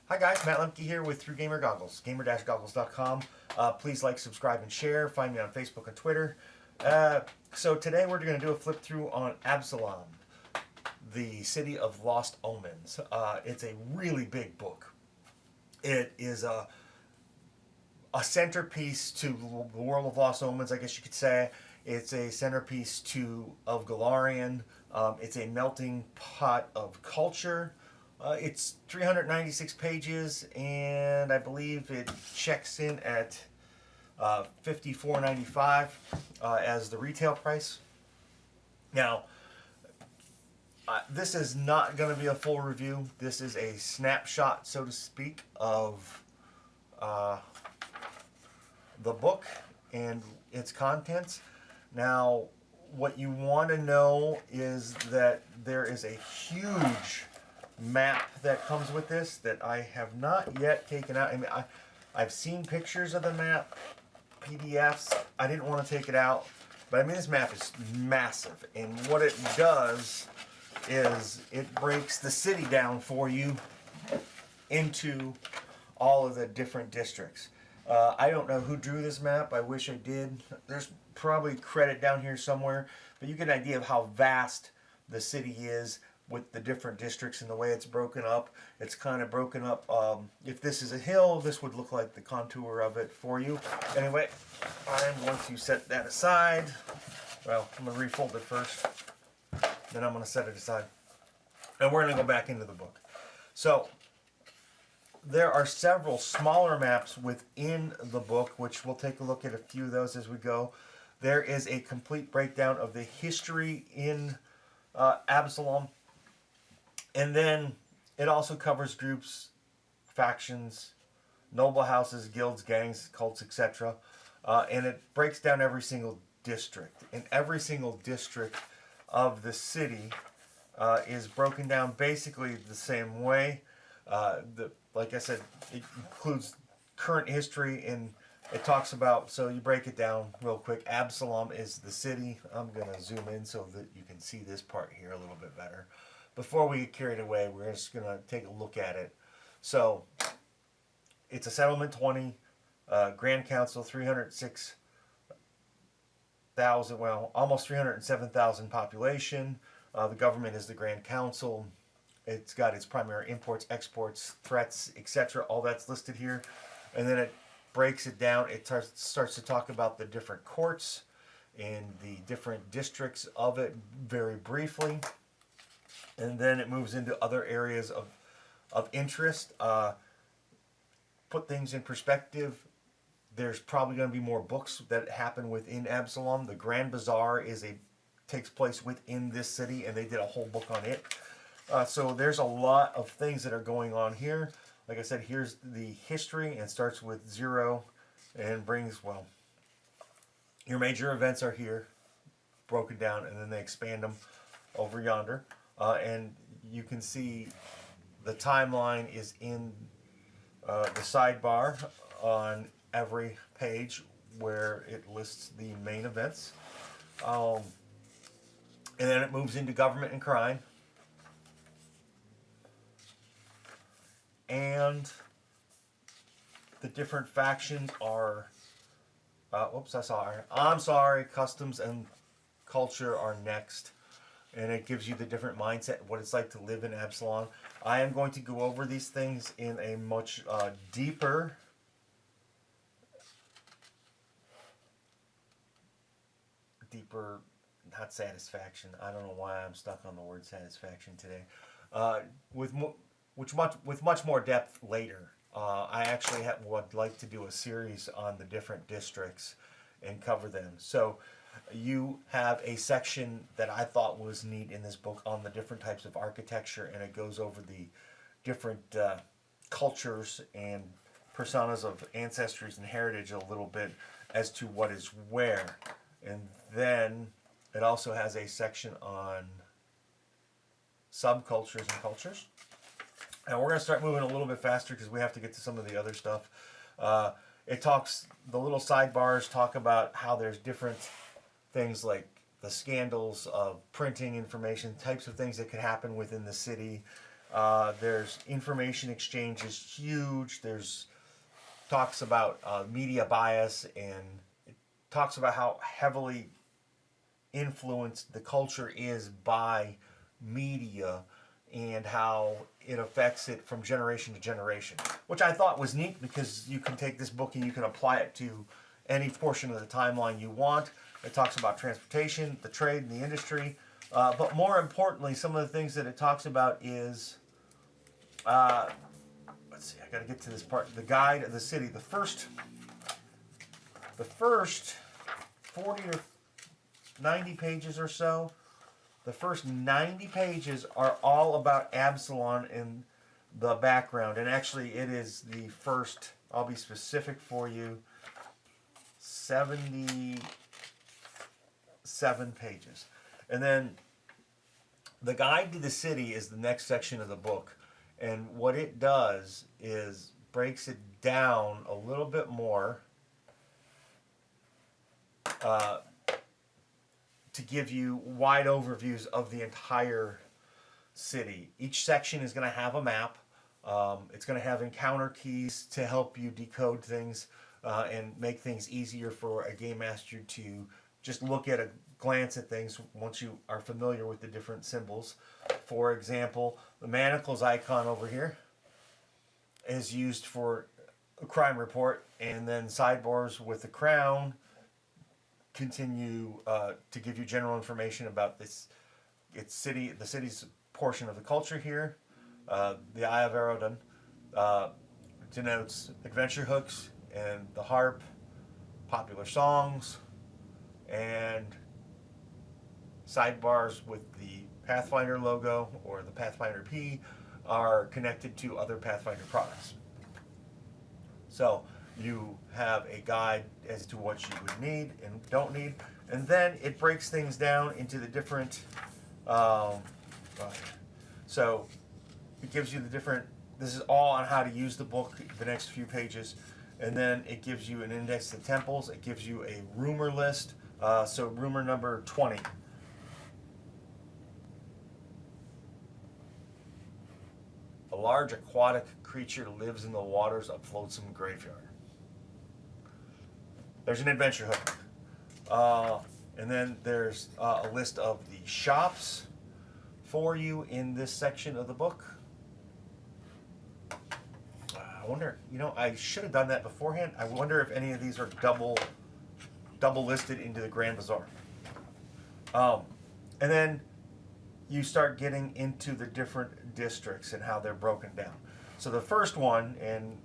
Hi guys, Matt Lemke here with Through Gamer Goggles, gamer-goggles.com. Please like, subscribe, and share. Find me on Facebook and Twitter. So today we're going to do a flip through on Absalom, the City of Lost Omens. It's a really big book. It is a centerpiece to the world of Lost Omens, I guess you could say. It's a centerpiece of Galarian. It's a melting pot of culture. It's 396 pages, and I believe it checks in at $54.95 as the retail price. Now, this is not going to be a full review. This is a snapshot, so to speak, of the book and its contents. Now, what you want to know is that there is a huge map that comes with this that I have not yet taken out. I mean, I've seen pictures of the map, PDFs. I didn't want to take it out, but I mean, this map is massive, and what it does is it breaks the city down for you into all of the different districts. I don't know who drew this map. I wish I did. There's probably credit down here somewhere, but you get an idea of how vast the city is with the different districts and the way it's broken up. It's kind of broken up. If this is a hill, this would look like the contour of it for you. Anyway, I'm going to set that aside. Well, I'm going to refold it first. Then I'm going to set it aside. And we're going to go back into the book. So, there are several smaller maps within the book, which we'll take a look at a few of those as we go. There is a complete breakdown of the history in Absalom. And then it also covers groups, factions, noble houses, guilds, gangs, cults, etc. And it breaks down every single district. And every single district of the city is broken down basically the same way. Like I said, it includes current history, and it talks about, so you break it down real quick. Absalom is the city. I'm going to zoom in so that you can see this part here a little bit better. Before we get carried away, we're just going to take a look at it. So, it's a settlement 20, Grand Council 306,000, well, almost 307,000 population. The government is the Grand Council. It's got its primary imports, exports, threats, etc. All that's listed here. And then it breaks it down. It starts to talk about the different courts and the different districts of it very briefly. And then it moves into other areas of interest. Put things in perspective. There's probably going to be more books that happen within Absalom. The Grand Bazaar takes place within this city, and they did a whole book on it. So there's a lot of things that are going on here. Like I said, here's the history, and starts with 0 and brings, well, your major events are here, broken down, and then they expand them over yonder. And you can see the timeline is in the sidebar on every page where it lists the main events. And then it moves into government and crime. And the different factions are, I'm sorry, customs and culture are next. And it gives you the different mindset, what it's like to live in Absalom. I am going to go over these things in a much deeper not satisfaction. I don't know why I'm stuck on the word satisfaction today. With much more depth later. I actually would like to do a series on the different districts and cover them. So you have a section that I thought was neat in this book on the different types of architecture, and it goes over the different cultures and personas of ancestries and heritage a little bit as to what is where. And then it also has a section on subcultures and cultures. And we're going to start moving a little bit faster because we have to get to some of the other stuff. The little sidebars talk about how there's different things like the scandals of printing information, types of things that could happen within the city, There's information exchange is huge. There's talks about media bias, and it talks about how heavily influenced the culture is by media and how it affects it from generation to generation, which I thought was neat because you can take this book and you can apply it to any portion of the timeline you want. It talks about transportation, the trade, and the industry. But more importantly, some of the things that it talks about is, let's see, I got to get to this part. The guide of the city. The first 40 or 90 pages or so, the first 90 pages are all about Absalom in the background. And actually, it is the first, I'll be specific for you, 77 pages. And then the guide to the city is the next section of the book. And what it does is breaks it down a little bit more to give you wide overviews of the entire city. Each section is going to have a map. It's going to have encounter keys to help you decode things and make things easier for a game master to just look at a glance at things once you are familiar with the different symbols. For example, the manacles icon over here is used for a crime report, and then sidebars with the crown continue to give you general information about the city's portion of the culture here. The Eye of Arodon denotes adventure hooks and the harp, popular songs, and sidebars with the Pathfinder logo or the Pathfinder P are connected to other Pathfinder products. So you have a guide as to what you would need and don't need, and then it breaks things down into the different, so it gives you the different, this is all on how to use the book, the next few pages, and then it gives you an index to temples, it gives you a rumor list, so rumor number 20. A large aquatic creature lives in the waters of Flotsam Graveyard. There's an adventure hook. And then there's a list of the shops for you in this section of the book. I wonder, I should have done that beforehand. I wonder if any of these are double listed into the Grand Bazaar. And then you start getting into the different districts and how they're broken down. So the first one, and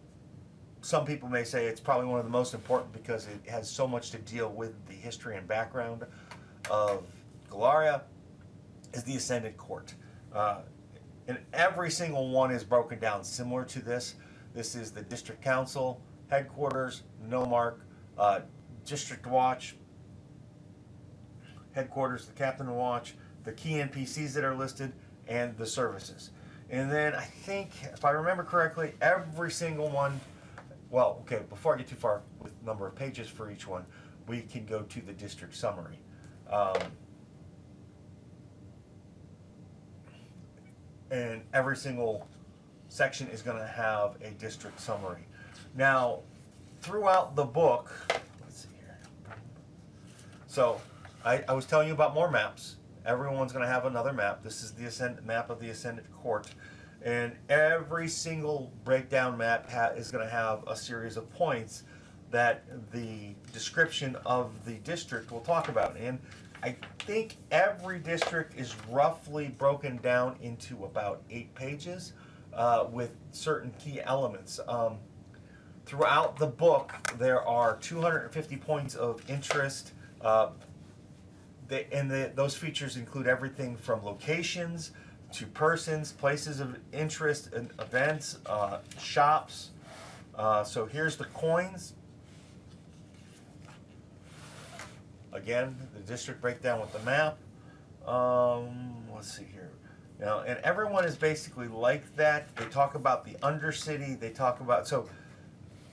some people may say it's probably one of the most important because it has so much to deal with the history and background of Galaria, is the Ascended Court. And every single one is broken down similar to this. This is the District Council, Headquarters, Nomarch, District Watch, Headquarters, the Captain Watch, the key NPCs that are listed, and the services. And then I think, if I remember correctly, every single one, well, okay, before I get too far with number of pages for each one, we can go to the district summary. And every single section is going to have a district summary. Now, throughout the book, let's see here. So, I was telling you about more maps. Everyone's going to have another map. This is the map of the Ascended Court. And every single breakdown map is going to have a series of points that the description of the district will talk about. And I think every district is roughly broken down into about 8 pages with certain key elements. Throughout the book, there are 250 points of interest. Those features include everything from locations to persons, places of interest, and events, shops. So here's the coins. Again, the district breakdown with the map. Let's see here. Now, and everyone is basically like that. They talk about the Undercity. They talk about, so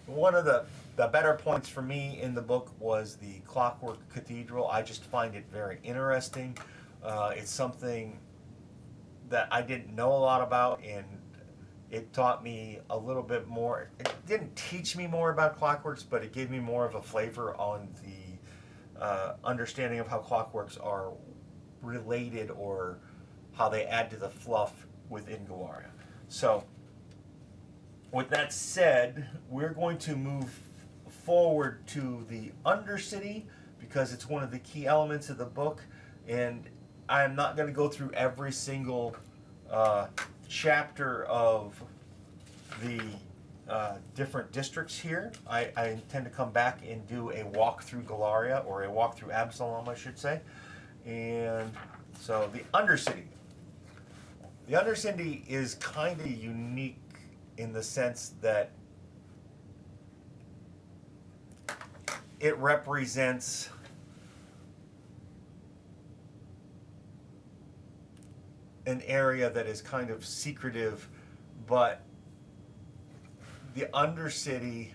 one of the better points for me in the book was the Clockwork Cathedral. I just find it very interesting. It's something that I didn't know a lot about, and it taught me a little bit more. It didn't teach me more about clockworks, but it gave me more of a flavor on the understanding of how clockworks are related, or how they add to the fluff within Galaria. So, with that said, we're going to move forward to the Undercity, because it's one of the key elements of the book, and I'm not going to go through every single chapter of the different districts here. I intend to come back and do a walk through Galaria, or a walk through Absalom, I should say. And so the Undercity. The Undercity is kind of unique in the sense that it represents an area that is kind of secretive, but the Undercity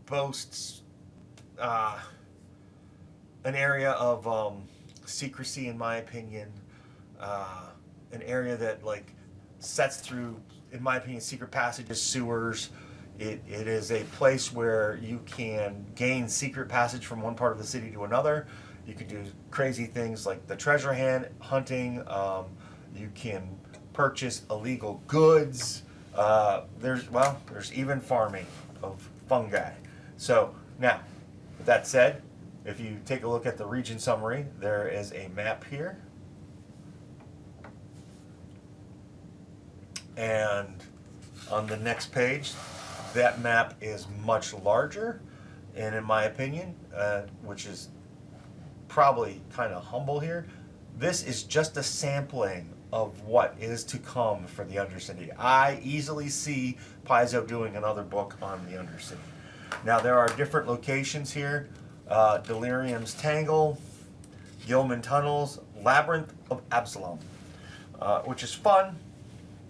boasts an area of secrecy, in my opinion. An area that like sets through, in my opinion, secret passages, sewers. It is a place where you can gain secret passage from one part of the city to another. You can do crazy things like the treasure hunting. You can purchase illegal goods. There's even farming of fungi. So now, with that said, if you take a look at the region summary, there is a map here. And on the next page, that map is much larger, and in my opinion, which is probably kind of humble here, this is just a sampling of what is to come for the Undercity. I easily see Paizo doing another book on the Undercity. Now there are different locations here: Delirium's Tangle, Gilman Tunnels, Labyrinth of Absalom, which is fun.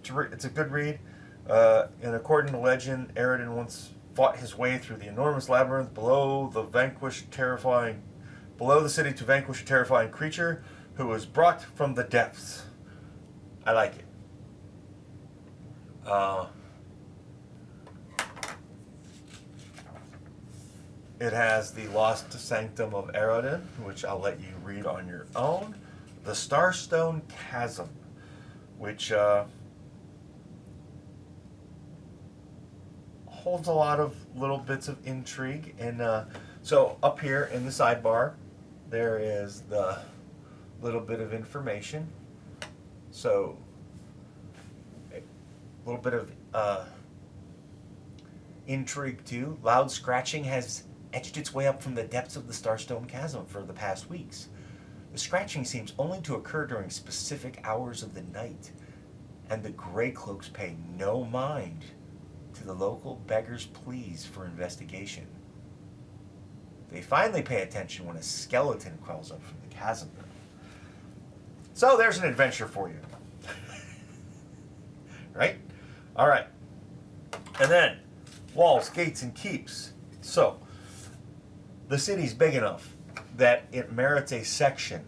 It's a good read. And according to legend, Eridan once fought his way through the enormous labyrinth below the city to vanquish a terrifying creature who was brought from the depths. I like it. It has the Lost Sanctum of Eridan, which I'll let you read on your own. The Starstone Chasm, which holds a lot of little bits of intrigue. And so up here in the sidebar, there is the little bit of information. So a little bit of intrigue too. Loud scratching has etched its way up from the depths of the Starstone Chasm for the past weeks. The scratching seems only to occur during specific hours of the night, and the Grey Cloaks pay no mind to the local beggars' pleas for investigation. They finally pay attention when a skeleton crawls up from the chasm. So there's an adventure for you. Right? Alright. And then, walls, gates, and keeps. So, the city's big enough that it merits a section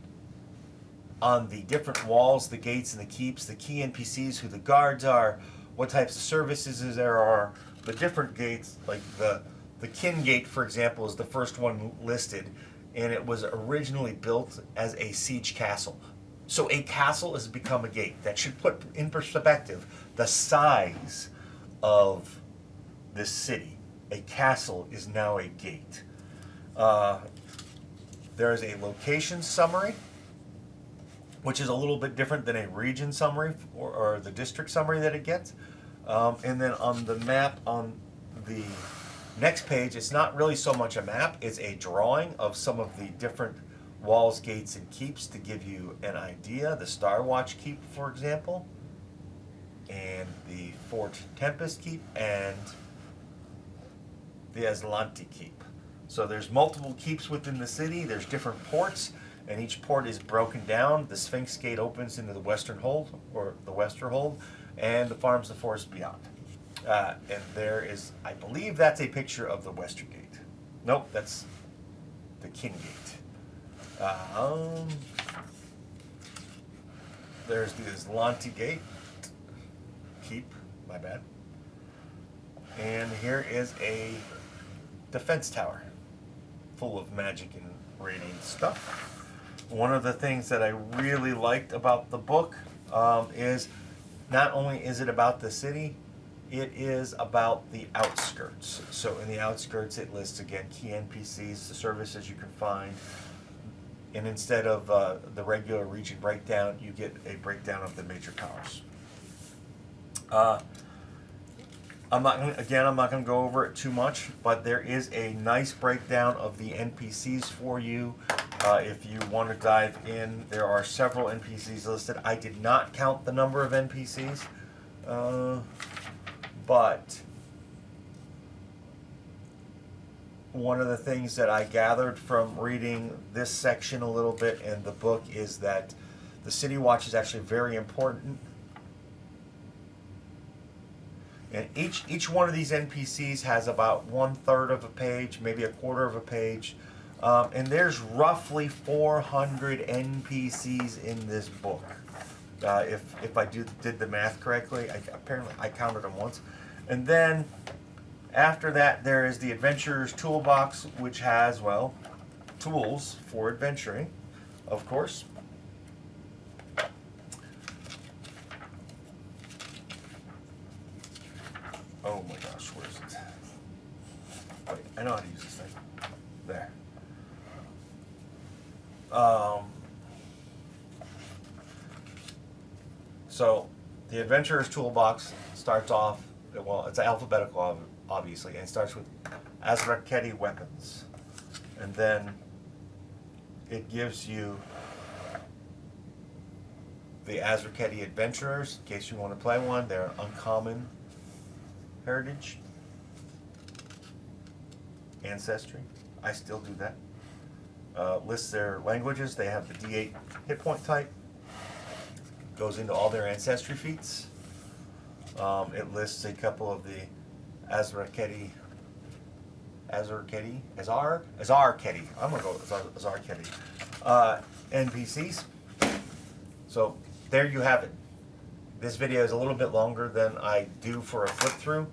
on the different walls, the gates, and the keeps, the key NPCs, who the guards are, what types of services there are, the different gates, like the Kin Gate, for example, is the first one listed, and it was originally built as a siege castle. So a castle has become a gate. That should put in perspective the size of this city. A castle is now a gate. There is a location summary, which is a little bit different than a region summary or the district summary that it gets. And then on the map on the next page, it's not really so much a map, it's a drawing of some of the different walls, gates, and keeps to give you an idea. The Starwatch Keep, for example, and the Fort Tempest Keep, and the Aslanti Keep. So there's multiple keeps within the city, there's different ports, and each port is broken down. The Sphinx Gate opens into the Western Hold, or the Wester Hold, and the Farms of Forest beyond. And there is, I believe that's a picture of the Western Gate. Nope, that's the Kin Gate. There's the Aslanti Gate. Keep, my bad. And here is a defense tower full of magic and radiant stuff. One of the things that I really liked about the book is not only is it about the city, it is about the outskirts. So in the outskirts it lists again key NPCs, the services you can find, and instead of the regular region breakdown, you get a breakdown of the major powers. I'm not going to go over it too much, but there is a nice breakdown of the NPCs for you. If you want to dive in, there are several NPCs listed. I did not count the number of NPCs, but one of the things that I gathered from reading this section a little bit in the book is that the City Watch is actually very important. And each one of these NPCs has about 1/3 of a page, maybe 1/4 of a page. And there's roughly 400 NPCs in this book. If I did the math correctly, apparently I counted them once. And then after that, there is the Adventurer's Toolbox, which has, well, tools for adventuring, of course. Oh my gosh, where is it? Wait, I know how to use this thing. There. So, the Adventurer's Toolbox starts off, well, it's alphabetical, obviously, and it starts with Azraketi weapons. And then it gives you the Azraketi Adventurers, in case you want to play one. They're uncommon heritage, ancestry. I still do that. Lists their languages. They have the D8 hit point type. Goes into all their ancestry feats. It lists a couple of the Azraketi. I'm gonna go with Azarketi NPCs. So there you have it. This video is a little bit longer than I do for a flip through.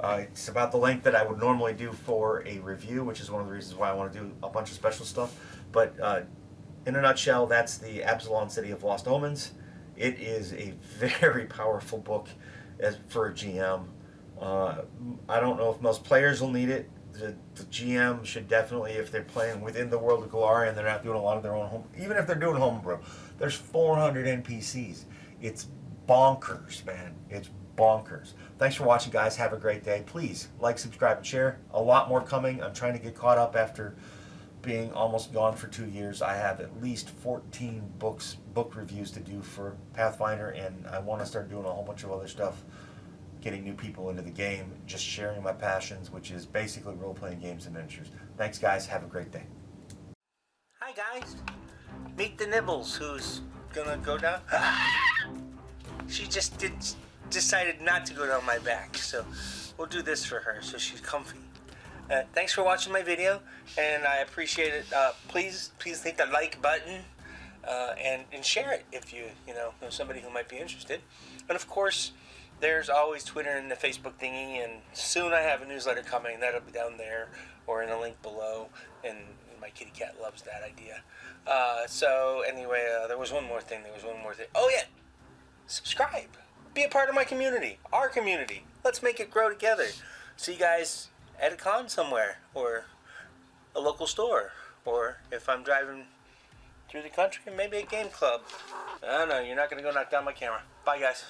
It's about the length that I would normally do for a review, which is one of the reasons why I want to do a bunch of special stuff. But in a nutshell, that's the Absalom City of Lost Omens. It is a very powerful book for a GM. I don't know if most players will need it. The GM should definitely, if they're playing within the world of Galarian and they're not doing a lot of their own home, even if they're doing homebrew, there's 400 NPCs. It's bonkers, man. It's bonkers. Thanks for watching, guys. Have a great day. Please like, subscribe, and share. A lot more coming. I'm trying to get caught up after being almost gone for 2 years. I have at least 14 book reviews to do for Pathfinder, and I want to start doing a whole bunch of other stuff, getting new people into the game, just sharing my passions, which is basically role-playing games and miniatures. Thanks, guys. Have a great day. Hi, guys. Meet the Nibbles, who's gonna go down. She just decided not to go down my back, so we'll do this for her so she's comfy. Thanks for watching my video, and I appreciate it. Please hit the like button and share it if you know somebody who might be interested. And of course, there's always Twitter and the Facebook thingy, and soon I have a newsletter coming. That'll be down there or in the link below, and my kitty cat loves that idea. So anyway, there was one more thing. Oh yeah, subscribe. Be a part of my community, our community. Let's make it grow together. See you guys at a con somewhere, or a local store, or if I'm driving through the country, maybe a game club. I don't know, you're not going to go knock down my camera. Bye, guys.